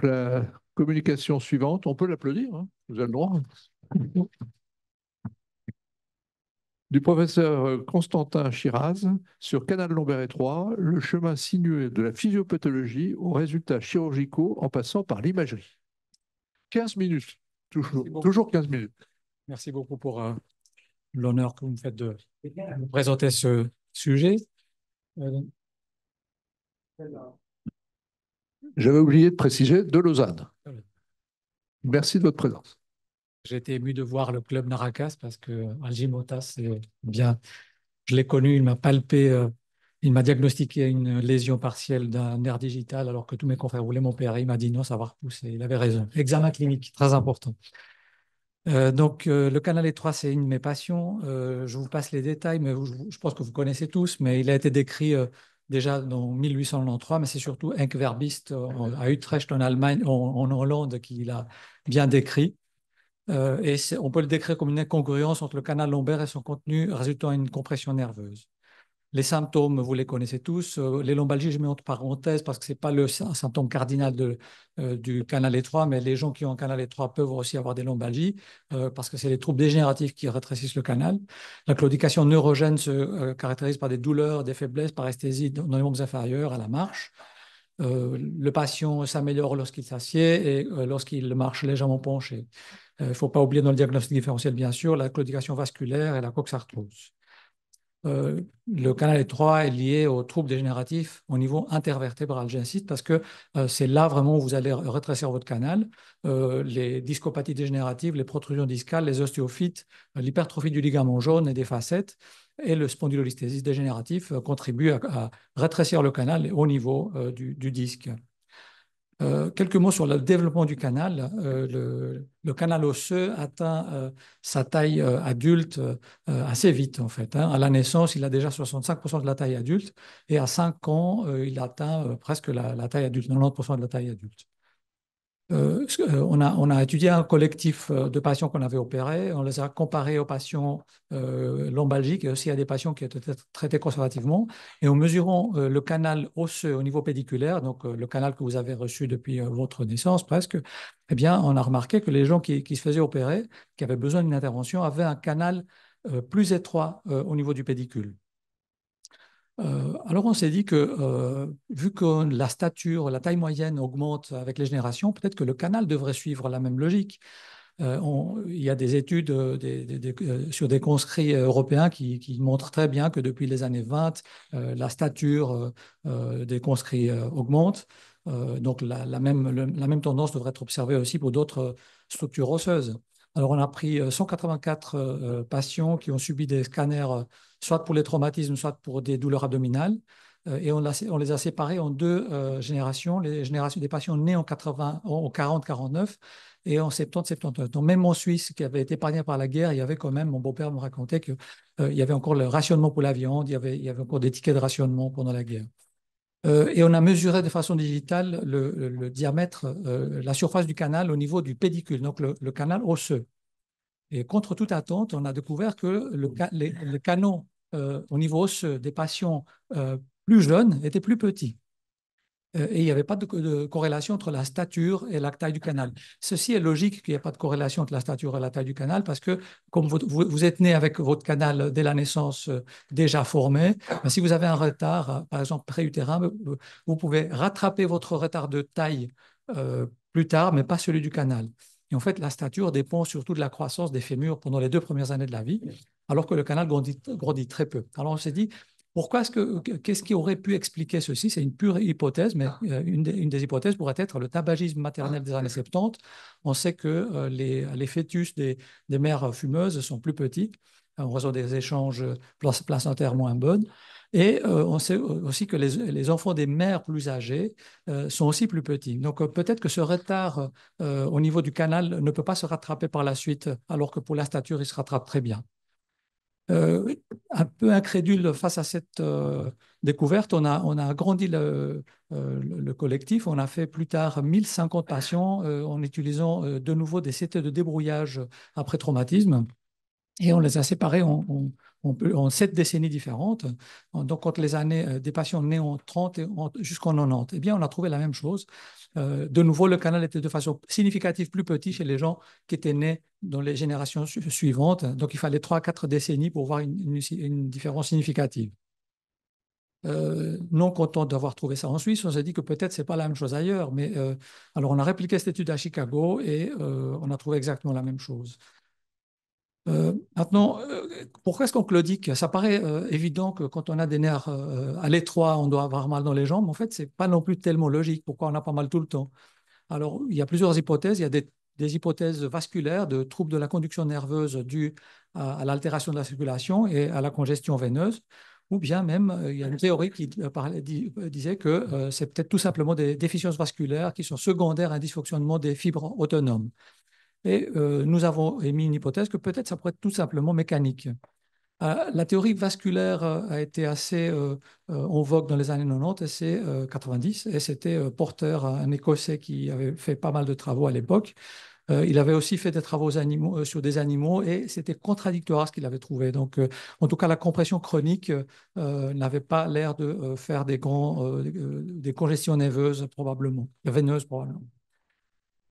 donc la communication suivante. On peut l'applaudir, hein, vous avez le droit. Du professeur Constantin Chiraz sur canal lombaire étroit, le chemin sinueux de la physiopathologie aux résultats chirurgicaux en passant par l'imagerie. 15 minutes, toujours 15 minutes. Merci beaucoup pour l'honneur que vous me faites de présenter ce sujet. J'avais oublié de préciser de Lausanne. Merci de votre présence. J'ai été ému de voir le club Naracas parce que Algis Motas, c'est bien, je l'ai connu, il m'a palpé, il m'a diagnostiqué une lésion partielle d'un nerf digital alors que tous mes confrères voulaient m'opérer. Il m'a dit non, ça va repousser. Il avait raison. Examen clinique, très important. Le canal étroit, c'est une de mes passions. Je vous passe les détails, mais je pense que vous connaissez tous, mais il a été décrit déjà dans 1893, mais c'est surtout Henk Verbist à Utrecht en Allemagne, en Hollande, qui l'a bien décrit. On peut le décrire comme une incongruence entre le canal lombaire et son contenu résultant à une compression nerveuse. Les symptômes, vous les connaissez tous. Les lombalgies, je mets entre parenthèses parce que ce n'est pas le symptôme cardinal du canal étroit, mais les gens qui ont un canal étroit peuvent aussi avoir des lombalgies parce que c'est les troubles dégénératifs qui rétrécissent le canal. La claudication neurogène se caractérise par des douleurs, des faiblesses, paresthésie dans les membres inférieurs à la marche. Le patient s'améliore lorsqu'il s'assied et lorsqu'il marche légèrement penché. Il ne faut pas oublier dans le diagnostic différentiel, bien sûr, la claudication vasculaire et la coxarthrose. Le canal étroit est lié aux troubles dégénératifs au niveau intervertébral. J'insiste parce que c'est là vraiment où vous allez rétrécir votre canal. Les discopathies dégénératives, les protrusions discales, les ostéophytes, l'hypertrophie du ligament jaune et des facettes et le spondylolisthésis dégénératif contribuent à rétrécir le canal au niveau du disque. Quelques mots sur le développement du canal. Le canal osseux atteint sa taille adulte assez vite, en fait. Hein. À la naissance, il a déjà 65% de la taille adulte et à 5 ans, il atteint presque la taille adulte, 90% de la taille adulte. On a étudié un collectif de patients qu'on avait opérés. On les a comparés aux patients lombalgiques et aussi à des patients qui étaient traités conservativement. Et en mesurant le canal osseux au niveau pédiculaire, donc le canal que vous avez reçu depuis votre naissance presque, eh bien, on a remarqué que les gens qui se faisaient opérer, qui avaient besoin d'une intervention, avaient un canal plus étroit au niveau du pédicule. Alors on s'est dit que vu que la stature, la taille moyenne augmente avec les générations, peut-être que le canal devrait suivre la même logique. Il y a des études sur des conscrits européens qui montrent très bien que depuis les années 20, la stature des conscrits augmente. Donc la même tendance devrait être observée aussi pour d'autres structures osseuses. Alors on a pris 184 patients qui ont subi des scanners soit pour les traumatismes, soit pour des douleurs abdominales. Et on les a séparés en deux générations, les générations des patients nés en 40-49 et en 70-79. Donc même en Suisse, qui avait été épargné par la guerre, il y avait quand même, mon beau-père me racontait qu'il y avait encore le rationnement pour la viande, il y avait encore des tickets de rationnement pendant la guerre. Et on a mesuré de façon digitale le diamètre, la surface du canal au niveau du pédicule, donc le canal osseux. Et contre toute attente, on a découvert que les canaux au niveau osseux des patients plus jeunes étaient plus petits. Et il n'y avait pas de corrélation entre la stature et la taille du canal. Ceci est logique qu'il n'y ait pas de corrélation entre la stature et la taille du canal parce que comme vous êtes né avec votre canal dès la naissance déjà formé, ben, si vous avez un retard, par exemple préutérin, vous pouvez rattraper votre retard de taille plus tard, mais pas celui du canal. Et en fait, la stature dépend surtout de la croissance des fémurs pendant les 2 premières années de la vie, alors que le canal grandit très peu. Alors on s'est dit, qu'est-ce qui aurait pu expliquer ceci? C'est une pure hypothèse, mais une des hypothèses pourrait être le tabagisme maternel des années 70. On sait que les fœtus des mères fumeuses sont plus petits en raison des échanges placentaires moins bonnes. Et on sait aussi que les enfants des mères plus âgées sont aussi plus petits. Donc peut-être que ce retard au niveau du canal ne peut pas se rattraper par la suite, alors que pour la stature, il se rattrape très bien. Un peu incrédule face à cette découverte, on a agrandi le collectif. On a fait plus tard 1050 patients en utilisant de nouveau des CT de débrouillage après traumatisme. Et on les a séparés en 7 décennies différentes, donc entre les années des patients nés en 30 jusqu'en 90. Eh bien, on a trouvé la même chose. De nouveau, le canal était de façon significative plus petit chez les gens qui étaient nés dans les générations suivantes. Donc, il fallait 3 à 4 décennies pour voir une différence significative. Non content d'avoir trouvé ça en Suisse, on s'est dit que peut-être c'est pas la même chose ailleurs. Mais alors, on a répliqué cette étude à Chicago et on a trouvé exactement la même chose. Maintenant, pourquoi est-ce qu'on claudique? Ça paraît évident que quand on a des nerfs à l'étroit, on doit avoir mal dans les jambes. En fait, c'est pas non plus tellement logique. Pourquoi on a pas mal tout le temps? Alors, il y a plusieurs hypothèses. Il y a des hypothèses vasculaires de troubles de la conduction nerveuse dues à l'altération de la circulation et à la congestion veineuse. Ou bien même, il y a une théorie qui disait que c'est peut-être tout simplement des déficiences vasculaires qui sont secondaires à un dysfonctionnement des fibres autonomes. Et nous avons émis une hypothèse que peut-être ça pourrait être tout simplement mécanique. La théorie vasculaire a été assez en vogue dans les années 90 et 90, et c'était Porter, un Écossais qui avait fait pas mal de travaux à l'époque. Il avait aussi fait des travaux sur des animaux et c'était contradictoire ce qu'il avait trouvé. Donc, en tout cas, la compression chronique n'avait pas l'air de faire des congestions nerveuses probablement, veineuses probablement.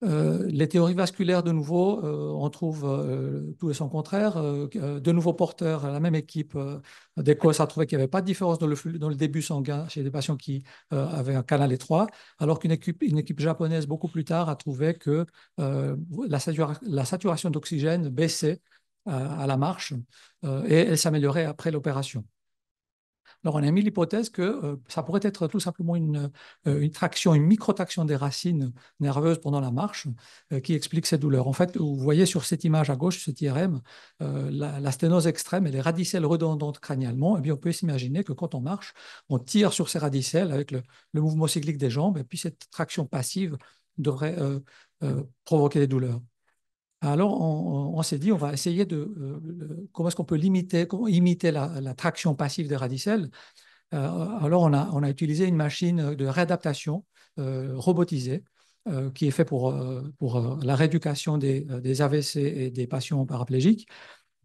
Les théories vasculaires, de nouveau, on trouve tout et son contraire. De nouveau, Porter, la même équipe d'Écosse a trouvé qu'il n'y avait pas de différence dans le début sanguin chez des patients qui avaient un canal étroit, alors une équipe japonaise, beaucoup plus tard, a trouvé que la saturation d'oxygène baissait à la marche et elle s'améliorait après l'opération. Alors, on a mis l'hypothèse que ça pourrait être tout simplement une traction, une microtraction des racines nerveuses pendant la marche qui explique ces douleurs. En fait, vous voyez sur cette image à gauche, cet IRM, la sténose extrême et les radicelles redondantes crânialement. Et bien, on peut s'imaginer que quand on marche, on tire sur ces radicelles avec le mouvement cyclique des jambes, et puis cette traction passive devrait provoquer des douleurs. Alors, on s'est dit, on va essayer comment est-ce qu'on peut imiter la traction passive des radicelles. Alors, on a utilisé une machine de réadaptation robotisée qui est faite pour la rééducation des AVC et des patients paraplégiques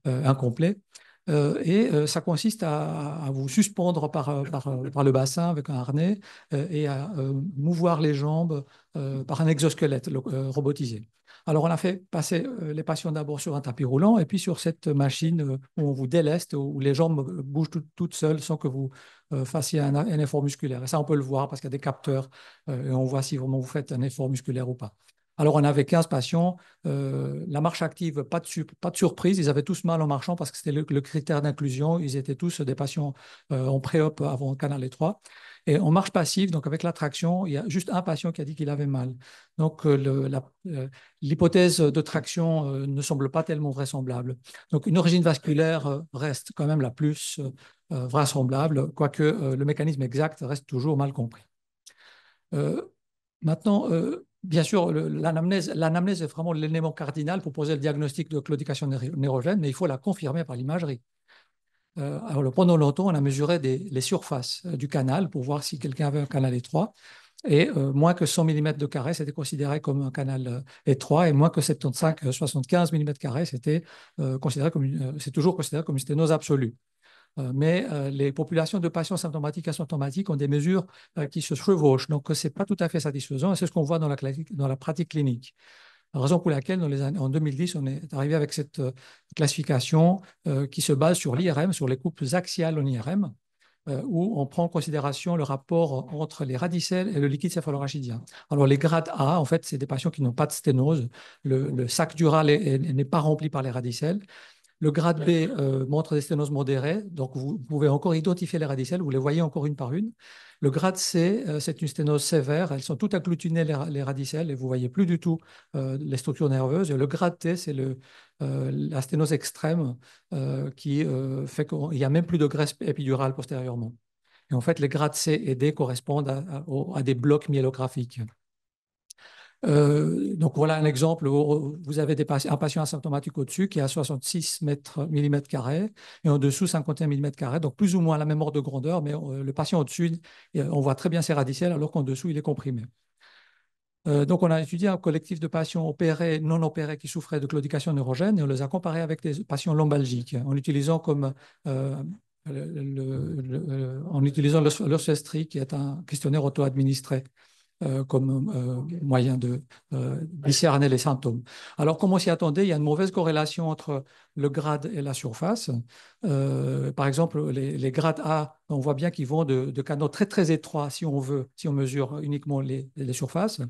incomplets. Ça consiste à vous suspendre par le bassin avec un harnais et à mouvoir les jambes par un exosquelette robotisé. Alors, on a fait passer les patients d'abord sur un tapis roulant et puis sur cette machine où on vous déleste, où les jambes bougent toutes seules sans que vous fassiez un effort musculaire. Et ça, on peut le voir parce qu'il y a des capteurs et on voit si vraiment vous faites un effort musculaire ou pas. Alors, on avait 15 patients. La marche active, pas de surprise. Ils avaient tous mal en marchant parce que c'était le critère d'inclusion. Ils étaient tous des patients en pré-op avant le canal étroit. Et en marche passive, donc avec la traction, il y a juste un patient qui a dit qu'il avait mal. Donc, l'hypothèse de traction ne semble pas tellement vraisemblable. Donc, une origine vasculaire reste quand même la plus vraisemblable, quoique le mécanisme exact reste toujours mal compris. Maintenant, bien sûr, l'anamnèse est vraiment l'élément cardinal pour poser le diagnostic de claudication nérogène, mais il faut la confirmer par l'imagerie. Alors, pendant longtemps, on a mesuré les surfaces du canal pour voir si quelqu'un avait un canal étroit. Et moins que 100 mm de carré, c'était considéré comme un canal étroit, et moins que 75 mm carré, c'était c'est toujours considéré comme une sténose absolue. Mais les populations de patients symptomatiques et asymptomatiques ont des mesures qui se chevauchent. Donc, ce n'est pas tout à fait satisfaisant et c'est ce qu'on voit dans la pratique clinique. La raison pour laquelle, en 2010, on est arrivé avec cette classification qui se base sur l'IRM, sur les coupes axiales en IRM, où on prend en considération le rapport entre les radicelles et le liquide céphalorachidien. Alors, les grades A, en fait, c'est des patients qui n'ont pas de sténose. Le sac dural n'est pas rempli par les radicelles. Le grade B montre des sténoses modérées, donc vous pouvez encore identifier les radicelles, vous les voyez encore une par une. Le grade C, c'est une sténose sévère, elles sont toutes agglutinées, les radicelles, et vous ne voyez plus du tout les structures nerveuses. Et le grade T, c'est la sténose extrême qui fait qu'il n'y a même plus de graisse épidurale postérieurement. Et en fait, les grades C et D correspondent à des blocs myélographiques. Donc voilà un exemple où vous avez un patient asymptomatique au-dessus qui a 66 mm carrés et en dessous 51 mm carrés, donc plus ou moins la même ordre de grandeur, mais le patient au-dessus, on voit très bien ses radicelles alors qu'en dessous il est comprimé. Donc, on a étudié un collectif de patients opérés, non opérés qui souffraient de claudication neurogène et on les a comparés avec des patients lombalgiques en utilisant comme en utilisant l'Oswestry, qui est un questionnaire auto-administré comme moyen de discerner les symptômes. Alors, comme on s'y attendait, il y a une mauvaise corrélation entre le grade et la surface. Par exemple, les grades A, on voit bien qu'ils vont de canaux très très étroits, si on veut, si on mesure uniquement les surfaces,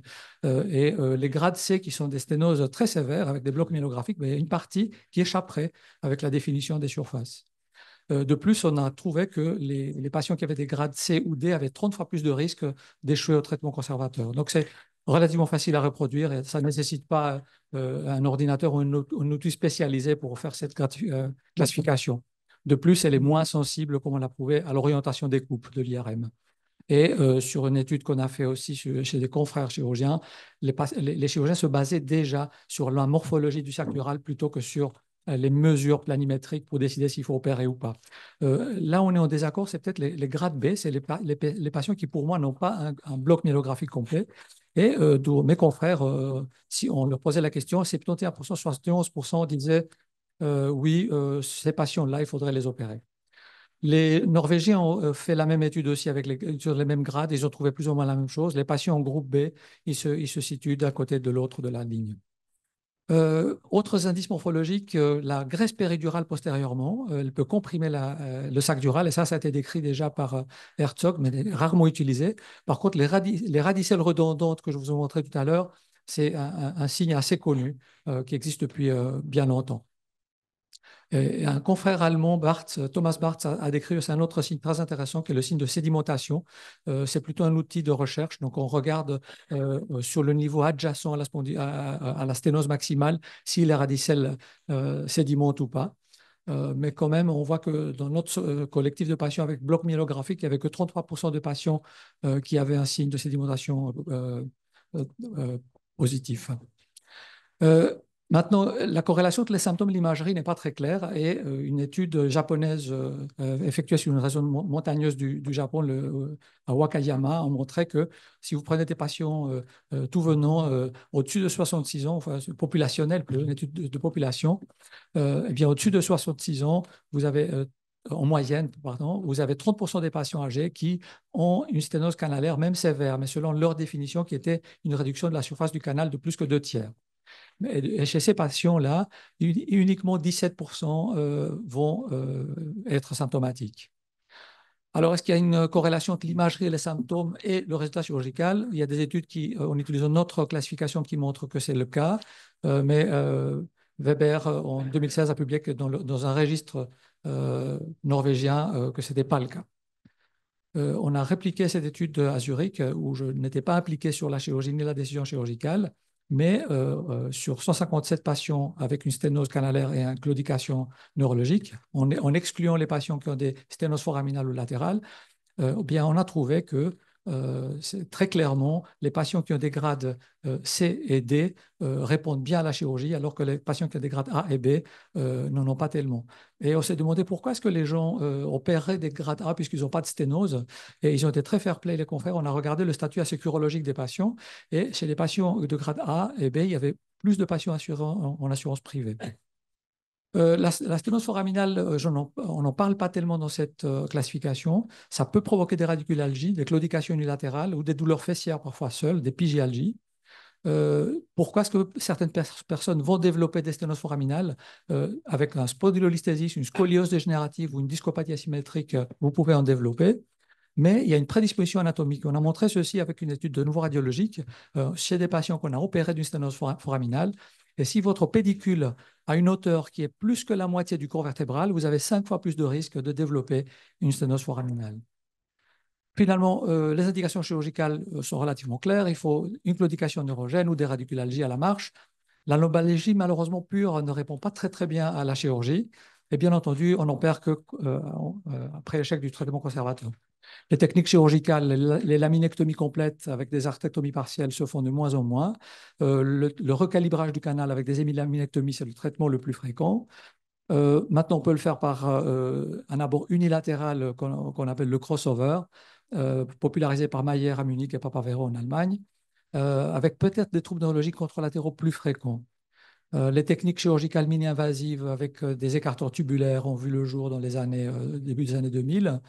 et les grades C, qui sont des sténoses très sévères avec des blocs myélographiques, mais il y a une partie qui échapperait avec la définition des surfaces. De plus, on a trouvé que les patients qui avaient des grades C ou D avaient 30 fois plus de risques d'échouer au traitement conservateur. Donc, c'est relativement facile à reproduire et ça ne nécessite pas un ordinateur ou un outil spécialisé pour faire cette classification. De plus, elle est moins sensible, comme on l'a prouvé, à l'orientation des coupes de l'IRM. Et sur une étude qu'on a fait aussi chez des confrères chirurgiens, les chirurgiens se basaient déjà sur la morphologie du sac dural plutôt que sur les mesures planimétriques pour décider s'il faut opérer ou pas. Là, on est en désaccord, c'est peut-être les grades B, c'est les patients qui, pour moi, n'ont pas un bloc myélographique complet. Et mes confrères, si on leur posait la question, 71%, 71% disaient oui, ces patients-là, il faudrait les opérer. Les Norvégiens ont fait la même étude aussi sur les mêmes grades. Ils ont trouvé plus ou moins la même chose. Les patients en groupe B, ils se situent d'un côté de l'autre de la ligne. Autres indices morphologiques, la graisse péridurale postérieurement, elle peut comprimer le sac dural, et ça a été décrit déjà par Herzog, mais rarement utilisé. Par contre, les radicelles redondantes que je vous ai montré tout à l'heure, c'est un signe assez connu qui existe depuis bien longtemps. Et un confrère allemand, Thomas Barthes, a décrit aussi un autre signe très intéressant qui est le signe de sédimentation. C'est plutôt un outil de recherche. Donc, on regarde sur le niveau adjacent à la sténose maximale si les radicelles sédimentent ou pas. Mais quand même, on voit que dans notre collectif de patients avec bloc myélographique, il n'y avait que 33% de patients qui avaient un signe de sédimentation positif. Maintenant, la corrélation entre les symptômes et l'imagerie n'est pas très claire et une étude japonaise effectuée sur une région montagneuse du Japon, à Wakayama, a montré que si vous prenez des patients tout venant au-dessus de 66 ans, enfin populationnel, une étude de population, eh bien au-dessus de 66 ans, vous avez en moyenne, pardon, vous avez 30% des patients âgés qui ont une sténose canalaire, même sévère, mais selon leur définition, qui était une réduction de la surface du canal de plus que 2/3. Et chez ces patients-là, uniquement 17% vont être symptomatiques. Alors, est-ce qu'il y a une corrélation entre l'imagerie et les symptômes et le résultat chirurgical? Il y a des études qui, en utilisant notre classification, qui montrent que c'est le cas, mais Weber, en 2016, a publié que dans un registre norvégien que ce n'était pas le cas. On a répliqué cette étude à Zurich, où je n'étais pas impliqué sur la chirurgie ni la décision chirurgicale, mais sur 157 patients avec une sténose canalaire et une claudication neurologique, en excluant les patients qui ont des sténoses foraminales ou latérales, bien, on a trouvé que très clairement, les patients qui ont des grades C et D répondent bien à la chirurgie, alors que les patients qui ont des grades A et B n'en ont pas tellement. Et on s'est demandé pourquoi est-ce que les gens opéreraient des grades A puisqu'ils n'ont pas de sténose. Et ils ont été très fair-play, les confrères. On a regardé le statut assurologique des patients. Et chez les patients de grade A et B, il y avait plus de patients assurés en assurance privée. La sténose foraminale, on n'en parle pas tellement dans cette classification. Ça peut provoquer des radiculalgies, des claudications unilatérales ou des douleurs fessières parfois seules, des pygialgies. Pourquoi est-ce que certaines personnes vont développer des sténoses foraminales avec un spondylolisthésis, une scoliose dégénérative ou une discopathie asymétrique, vous pouvez en développer. Mais il y a une prédisposition anatomique. On a montré ceci avec une étude de nouveau radiologique chez des patients qu'on a opérés d'une sténose foraminale. Et si votre pédicule a une hauteur qui est plus que la moitié du corps vertébral, vous avez 5 fois plus de risque de développer une sténose foraminale. Finalement, les indications chirurgicales sont relativement claires. Il faut une claudication neurogène ou des radiculalgies à la marche. La lombalgie, malheureusement pure, ne répond pas très, très bien à la chirurgie. Et bien entendu, on n'en perd que après l'échec du traitement conservateur. Les techniques chirurgicales, les laminectomies complètes avec des artrectomies partielles se font de moins en moins. Le recalibrage du canal avec des hémilaminectomies, c'est le traitement le plus fréquent. Maintenant, on peut le faire par un abord unilatéral qu'on appelle le crossover, popularisé par Mayer à Munich et Papavero en Allemagne. avec peut-être des troubles neurologiques contralatéraux plus fréquents. Les techniques chirurgicales mini-invasives avec des écarteurs tubulaires ont vu le jour dans les années, début des années 2000.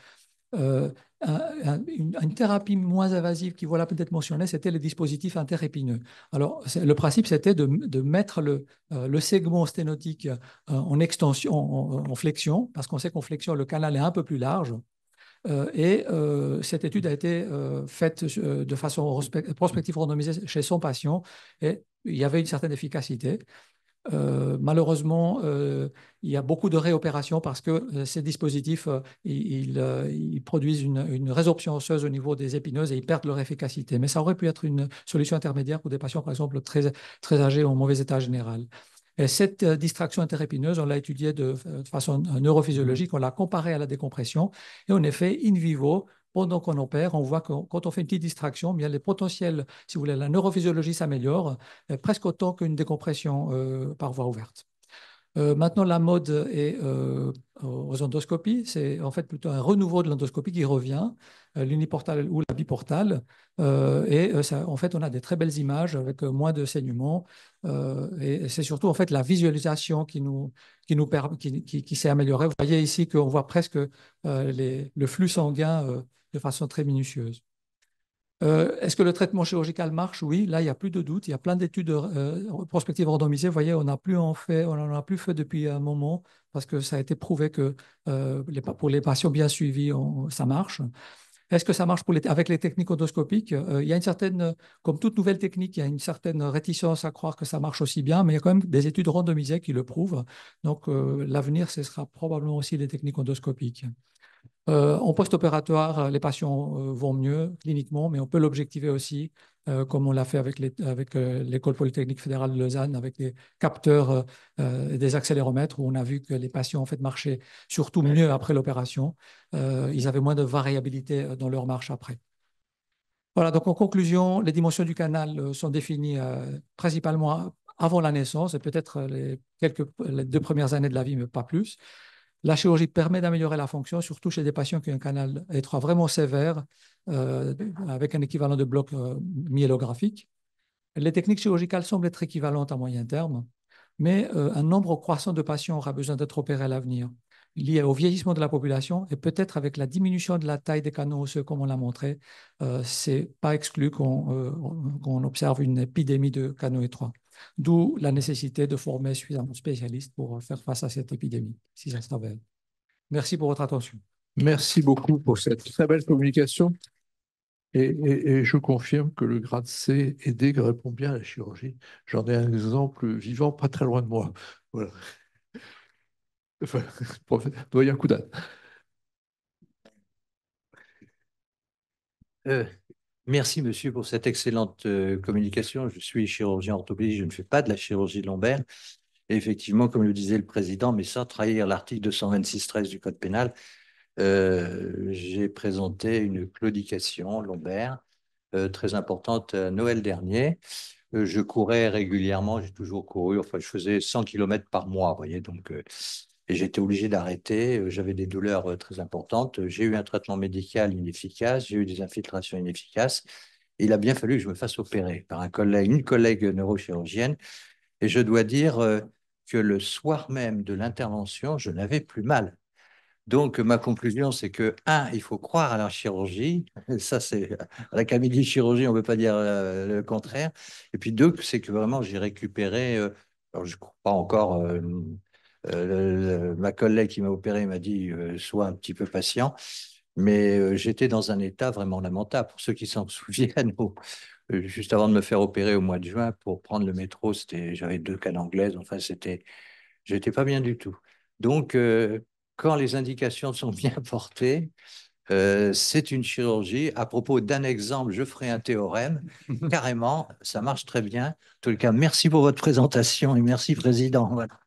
Une thérapie moins invasive qui voilà peut-être mentionnée, c'était les dispositifs interépineux. Alors, le principe, c'était de mettre le segment sténotique en extension, en flexion, parce qu'on sait qu'en flexion, le canal est un peu plus large. Cette étude a été faite de façon prospective randomisée chez 100 patients et il y avait une certaine efficacité. Malheureusement, il y a beaucoup de réopérations parce que ces dispositifs, ils produisent une résorption osseuse au niveau des épineuses et ils perdent leur efficacité. Mais ça aurait pu être une solution intermédiaire pour des patients, par exemple, très âgés ou en mauvais état général. Et cette distraction interépineuse, on l'a étudiée de façon neurophysiologique, on l'a comparée à la décompression et en effet, in vivo, pendant qu'on opère, on voit que quand on fait une petite distraction, bien les potentiels, si vous voulez, la neurophysiologie s'améliore presque autant qu'une décompression par voie ouverte. Maintenant, la mode est aux endoscopies. C'est en fait plutôt un renouveau de l'endoscopie qui revient, l'uniportale ou la biportale. Ça, en fait, on a des très belles images avec moins de saignements. Et c'est surtout en fait la visualisation qui s'est améliorée. Vous voyez ici qu'on voit presque le flux sanguin de façon très minutieuse. Est-ce que le traitement chirurgical marche? Oui, là, il n'y a plus de doute. Il y a plein d'études prospectives randomisées. Vous voyez, on n'en a plus fait depuis un moment parce que ça a été prouvé que pour les patients bien suivis, ça marche. Est-ce que ça marche avec les techniques endoscopiques? Il y a une certaine, comme toute nouvelle technique, il y a une certaine réticence à croire que ça marche aussi bien, mais il y a quand même des études randomisées qui le prouvent. Donc, l'avenir, ce sera probablement aussi les techniques endoscopiques. En post-opératoire, les patients vont mieux cliniquement, mais on peut l'objectiver aussi, comme on l'a fait avec l'École polytechnique fédérale de Lausanne, avec des capteurs et des accéléromètres, où on a vu que les patients en fait marchaient surtout mieux après l'opération. Ils avaient moins de variabilité dans leur marche après. Voilà, donc en conclusion, les dimensions du canal sont définies principalement avant la naissance et peut-être les 2 premières années de la vie, mais pas plus. La chirurgie permet d'améliorer la fonction, surtout chez des patients qui ont un canal étroit vraiment sévère, avec un équivalent de bloc myélographique. Les techniques chirurgicales semblent être équivalentes à moyen terme, mais un nombre croissant de patients aura besoin d'être opérés à l'avenir, lié au vieillissement de la population et peut-être avec la diminution de la taille des canaux osseux, comme on l'a montré. C'est pas exclu qu'on observe une épidémie de canaux étroits. D'où la nécessité de former suffisamment de spécialistes pour faire face à cette épidémie, si ça s'avère. Merci pour votre attention. Merci beaucoup pour cette très belle communication. Et je confirme que le grade C et D répond bien à la chirurgie. J'en ai un exemple vivant pas très loin de moi. Voilà. Enfin, doyen Koudal. Euh, Merci, monsieur, pour cette excellente communication. Je suis chirurgien orthopédiste, je ne fais pas de la chirurgie lombaire. Et effectivement, comme le disait le président, mais sans trahir l'article 226-13 du Code pénal, j'ai présenté une claudication lombaire très importante à Noël dernier. Je courais régulièrement, j'ai toujours couru, enfin, je faisais 100 km par mois, vous voyez, donc, et j'étais obligé d'arrêter. J'avais des douleurs très importantes. J'ai eu un traitement médical inefficace, j'ai eu des infiltrations inefficaces. Il a bien fallu que je me fasse opérer par une collègue neurochirurgienne. Et je dois dire que le soir même de l'intervention, je n'avais plus mal. Donc, ma conclusion, c'est que, un, il faut croire à la chirurgie. Ça, c'est à l'Académie de chirurgie, on ne peut pas dire le contraire. Et puis, deux, c'est que vraiment, j'ai récupéré. Alors, je ne crois pas encore. Ma collègue qui m'a opéré m'a dit sois un petit peu patient. Mais j'étais dans un état vraiment lamentable. Pour ceux qui s'en souviennent, juste avant de me faire opérer au mois de juin, pour prendre le métro, j'avais 2 cannes anglaises. Enfin, j'étais pas bien du tout. Donc, quand les indications sont bien portées, c'est une chirurgie. À propos d'un exemple, je ferai un théorème. Carrément, ça marche très bien. En tout cas, merci pour votre présentation et merci, Président. Voilà.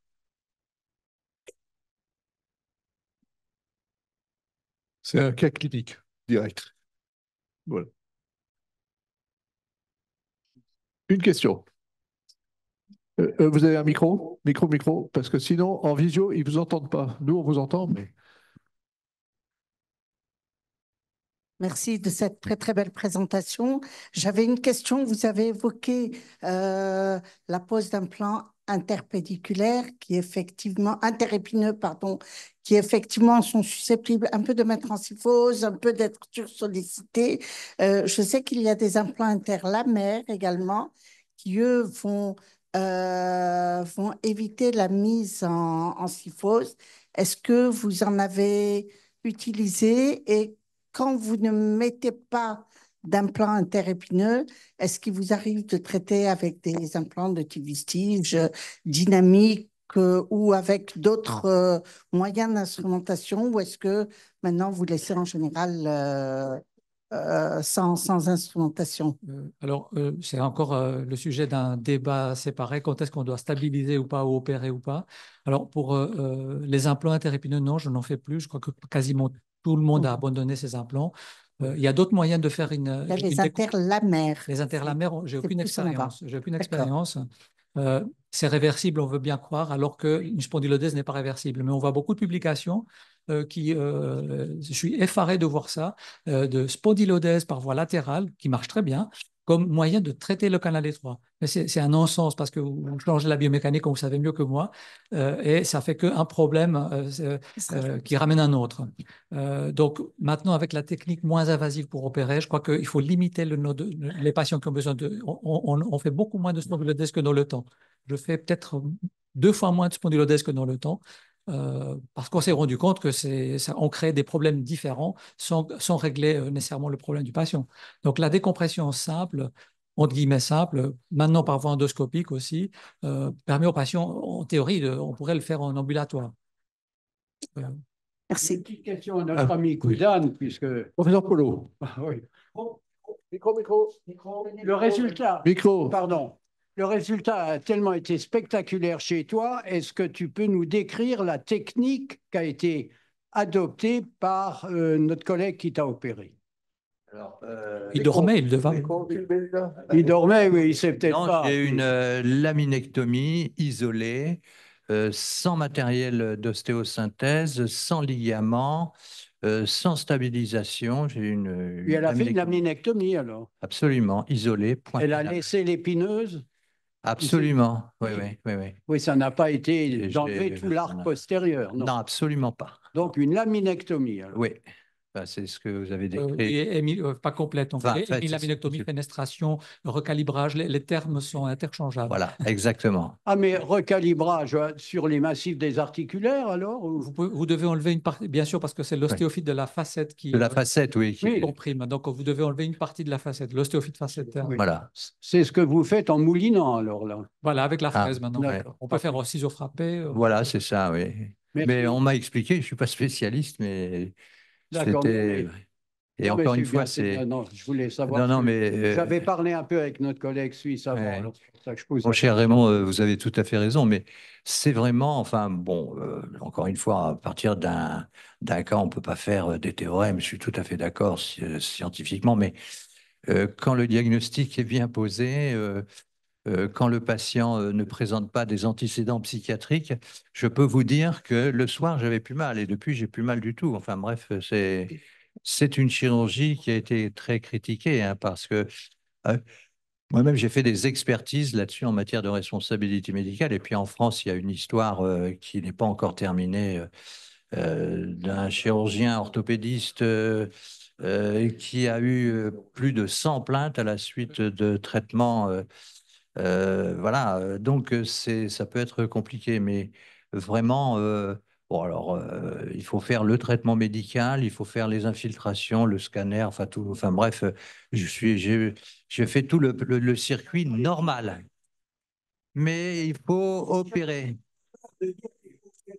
C'est un cas clinique direct. Voilà. Une question. Vous avez un micro? Micro, parce que sinon, en visio, ils ne vous entendent pas. Nous, on vous entend, mais... Merci de cette très très belle présentation. J'avais une question. Vous avez évoqué la pose d'implants interpédiculaires qui effectivement, interépineux, pardon, qui effectivement sont susceptibles un peu de mettre en syphose, un peu d'être sursollicités. Je sais qu'il y a des implants interlamaires également qui, eux, vont éviter la mise en syphose. Est-ce que vous en avez utilisé et quand vous ne mettez pas d'implants interépineux, est-ce qu'il vous arrive de traiter avec des implants de type Vistige, dynamique ou avec d'autres moyens d'instrumentation ou est-ce que maintenant vous laissez en général sans instrumentation? Alors, c'est encore le sujet d'un débat séparé. Quand est-ce qu'on doit stabiliser ou pas, ou opérer ou pas? Alors, pour les implants interépineux, non, je n'en fais plus. Je crois que quasiment tout le monde a abandonné ses implants. Il y a d'autres moyens de faire Il y a les interlamaires. Les interlamaires, j'ai aucune plus en bas. expérience. J'ai aucune expérience. C'est réversible, on veut bien croire, alors qu'une spondylodèse n'est pas réversible. Mais on voit beaucoup de publications je suis effaré de voir ça, de spondylodèse par voie latérale, qui marche très bien, comme moyen de traiter le canal étroit. Mais c'est un non-sens parce que vous changez la biomécanique, comme vous savez mieux que moi, et ça fait qu'un problème qui ramène un autre. Donc maintenant, avec la technique moins invasive pour opérer, je crois qu'il faut limiter les patients qui ont besoin de... On fait beaucoup moins de spondylodèse que dans le temps. Je fais peut-être 2 fois moins de spondylodèse que dans le temps. Parce qu'on s'est rendu compte que on crée des problèmes différents sans régler nécessairement le problème du patient. Donc la décompression simple, entre guillemets simple, maintenant par voie endoscopique aussi, permet aux patients, en théorie, on pourrait le faire en ambulatoire. Merci. Une petite question à notre ami Koudane, puisque... Professeur Polo. Oui. Micro. Le résultat... Micro. Pardon. Le résultat a tellement été spectaculaire chez toi. Est-ce que tu peux nous décrire la technique qui a été adoptée par notre collègue qui t'a opéré? Alors, Il dormait, il devait. Il dormait, oui, il sait peut-être non, pas. j'ai une laminectomie isolée, sans matériel d'ostéosynthèse, sans ligament, sans stabilisation. J'ai Et elle a fait une laminectomie alors? Absolument, isolée. Elle a laissé l'épineuse? Absolument, oui. Oui, ça n'a pas été d'enlever tout l'arc postérieur, non? Non, absolument pas. Donc une laminectomie alors? Oui, enfin, c'est ce que vous avez décrit. Pas complète. Laminectomie, fenestration, recalibrage, les termes sont interchangeables. Voilà, exactement. Ah, mais recalibrage sur les massifs des articulaires alors? Vous devez enlever une partie, bien sûr, parce que c'est l'ostéophyte de la facette qui... De la facette, oui. Qui comprime. Donc, vous devez enlever une partie de la facette, l'ostéophyte facétaire. Oui. Voilà. C'est ce que vous faites en moulinant alors là? Voilà, avec la fraise maintenant. Ouais. On peut faire au ciseau frappé. Voilà, c'est ça, oui. Mais on m'a expliqué, je ne suis pas spécialiste, mais c'était... Et non, encore une fois, c'est... Non, je voulais savoir. Non, mais... J'avais parlé un peu avec notre collègue suisse avant, alors c'est pour ça que je pose. Mon cher Raymond, vous avez tout à fait raison, mais c'est vraiment, enfin, bon, encore une fois, à partir d'un cas, on ne peut pas faire des théorèmes, je suis tout à fait d'accord scientifiquement, mais quand le diagnostic est bien posé, quand le patient ne présente pas des antécédents psychiatriques, je peux vous dire que le soir, j'avais plus mal et depuis, j'ai plus mal du tout. Enfin bref, c'est une chirurgie qui a été très critiquée hein, parce que moi-même, j'ai fait des expertises là-dessus en matière de responsabilité médicale. Et puis en France, il y a une histoire qui n'est pas encore terminée d'un chirurgien orthopédiste qui a eu plus de 100 plaintes à la suite de traitements. Voilà, donc ça peut être compliqué, mais vraiment, bon alors, il faut faire le traitement médical, il faut faire les infiltrations, le scanner, enfin tout, enfin bref, j'ai fait tout le circuit normal, mais il faut opérer.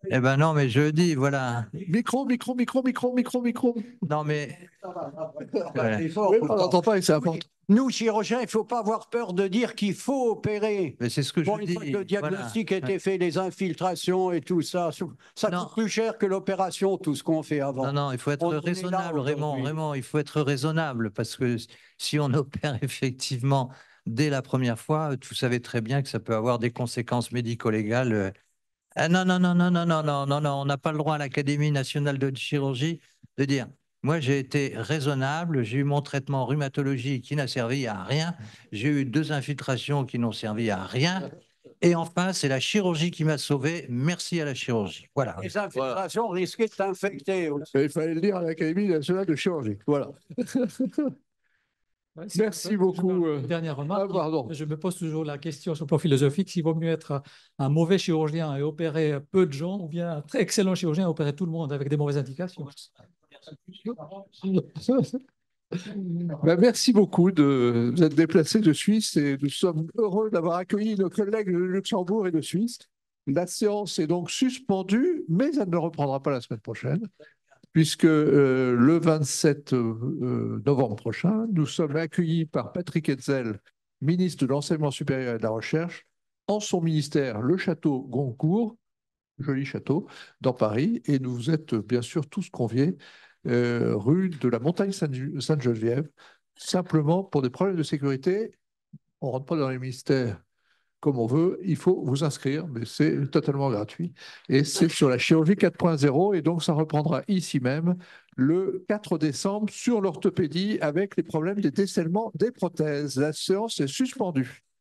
Eh ben non, mais je dis, voilà. Micro. Non, mais... Voilà. On n'entend pas et c'est important. Nous, chirurgiens, il ne faut pas avoir peur de dire qu'il faut opérer. Mais c'est ce que bon, je une dis. fois que le diagnostic voilà. a été fait, les infiltrations et tout ça, ça coûte plus cher que l'opération, tout ce qu'on fait avant. Non, il faut être raisonnable, Raymond, il faut être raisonnable, parce que si on opère effectivement dès la première fois, vous savez très bien que ça peut avoir des conséquences médico-légales. Non, on n'a pas le droit à l'Académie nationale de chirurgie de dire Moi, j'ai été raisonnable. J'ai eu mon traitement en rhumatologie qui n'a servi à rien. J'ai eu 2 infiltrations qui n'ont servi à rien. Et enfin, c'est la chirurgie qui m'a sauvé. Merci à la chirurgie. Voilà. Les infiltrations risquaient de t'infecter aussi. Il fallait le dire à l'Académie nationale de chirurgie. Voilà. Ouais, si Merci je peux beaucoup. ajouter une dernière remarque. Ah, pardon. Je me pose toujours la question sur le plan philosophique, s'il vaut mieux être un mauvais chirurgien et opérer peu de gens, ou bien un très excellent chirurgien et opérer tout le monde avec des mauvaises indications. Ben, merci beaucoup de vous être déplacé de Suisse et nous sommes heureux d'avoir accueilli nos collègues de Luxembourg et de Suisse. La séance est donc suspendue, mais elle ne reprendra pas la semaine prochaine, puisque le 27 novembre prochain, nous sommes accueillis par Patrick Hetzel, ministre de l'Enseignement supérieur et de la Recherche, en son ministère, le château Goncourt, joli château, dans Paris, et nous vous êtes bien sûr tous conviés rue de la Montagne Sainte-Geneviève, simplement pour des problèmes de sécurité. On ne rentre pas dans les ministères comme on veut, il faut vous inscrire, mais c'est totalement gratuit. Et c'est sur la chirurgie 4.0, et donc ça reprendra ici même le 4 décembre sur l'orthopédie avec les problèmes des décellements des prothèses. La séance est suspendue.